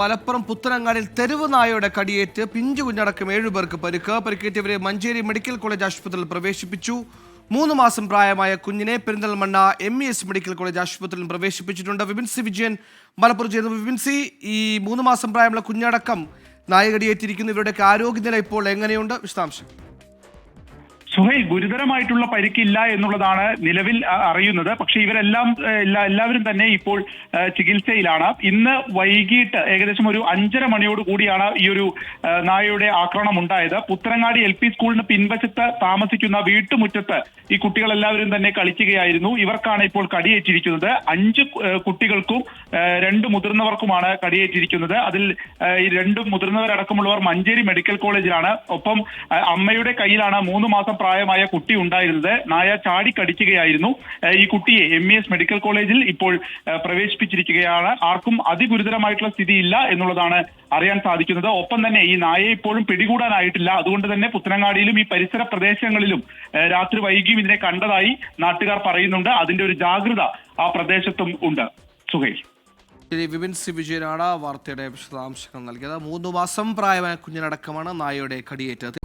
മലപ്പുറം പുത്തനങ്ങാടിയിൽ തെരുവ് നായയുടെ കടിയേറ്റ് പിഞ്ചു കുഞ്ഞടക്കം 7 പേർക്ക് പരിക്കേറ്റവരെ മഞ്ചേരി മെഡിക്കൽ കോളേജ് ആശുപത്രിയിൽ പ്രവേശിപ്പിച്ചു. 3 മാസം പ്രായമായ കുഞ്ഞിനെ പെരിന്തൽമണ്ണ MES മെഡിക്കൽ കോളേജ് ആശുപത്രിയിൽ പ്രവേശിപ്പിച്ചിട്ടുണ്ട്. വിപിൻ സി വിജയൻ മലപ്പുറം ചെയ്യുന്നു. വിപിൻ സി, ഈ 3 മാസം പ്രായമുള്ള കുഞ്ഞടക്കം നായ കടിയേറ്റിരിക്കുന്നു. ഇവരുടെയൊക്കെ ആരോഗ്യനില ഇപ്പോൾ എങ്ങനെയുണ്ട്? വിശദാംശം. സുഹൈൽ, ഗുരുതരമായിട്ടുള്ള പരിക്കില്ല എന്നുള്ളതാണ് നിലവിൽ അറിയുന്നത്. പക്ഷേ എല്ലാവരും തന്നെ ഇപ്പോൾ ചികിത്സയിലാണ്. ഇന്ന് വൈകിട്ട് ഏകദേശം ഒരു 5:30 മണിയോട് കൂടിയാണ് ഈ ഒരു നായയുടെ ആക്രമണം ഉണ്ടായത്. പുത്തനങ്ങാടി LP സ്കൂളിന് പിൻവശത്ത് താമസിക്കുന്ന വീട്ടുമുറ്റത്ത് ഈ കുട്ടികളെല്ലാവരും തന്നെ കളിക്കുകയായിരുന്നു. ഇവർക്കാണ് ഇപ്പോൾ കടിയേറ്റിരിക്കുന്നത്. 5 കുട്ടികൾക്കും 2 മുതിർന്നവർക്കുമാണ് കടിയേറ്റിരിക്കുന്നത്. അതിൽ ഈ 2 മുതിർന്നവരടക്കമുള്ളവർ മഞ്ചേരി മെഡിക്കൽ കോളേജിലാണ്. ഒപ്പം അമ്മയുടെ കയ്യിലാണ് 3 മാസം പ്രായമായ കുട്ടി ഉണ്ടായിരുന്നത്. നായ ചാടിക്കടിക്കുകയായിരുന്നു. ഈ കുട്ടിയെ MES മെഡിക്കൽ കോളേജിൽ ഇപ്പോൾ പ്രവേശിപ്പിച്ചിരിക്കുകയാണ്. ആർക്കും അതിഗുരുതരമായിട്ടുള്ള സ്ഥിതിയില്ല എന്നുള്ളതാണ് അറിയാൻ സാധിക്കുന്നത്. ഒപ്പം തന്നെ ഈ നായയെ ഇപ്പോഴും പിടികൂടാനായിട്ടില്ല. അതുകൊണ്ട് തന്നെ പുത്തനങ്ങാടിയിലും ഈ പരിസര പ്രദേശങ്ങളിലും രാത്രി വൈകിയും ഇതിനെ കണ്ടതായി നാട്ടുകാർ പറയുന്നുണ്ട്. അതിന്റെ ഒരു ജാഗ്രത ആ പ്രദേശത്തും ഉണ്ട്. സുഹൈൽ, വിപിൻ സി വിജയനാണ് വാർത്തയുടെ വിശദാംശങ്ങൾ നൽകിയത്. 3 മാസം പ്രായമായ കുഞ്ഞിനടക്കമാണ് നായയുടെ കടിയേറ്റത്.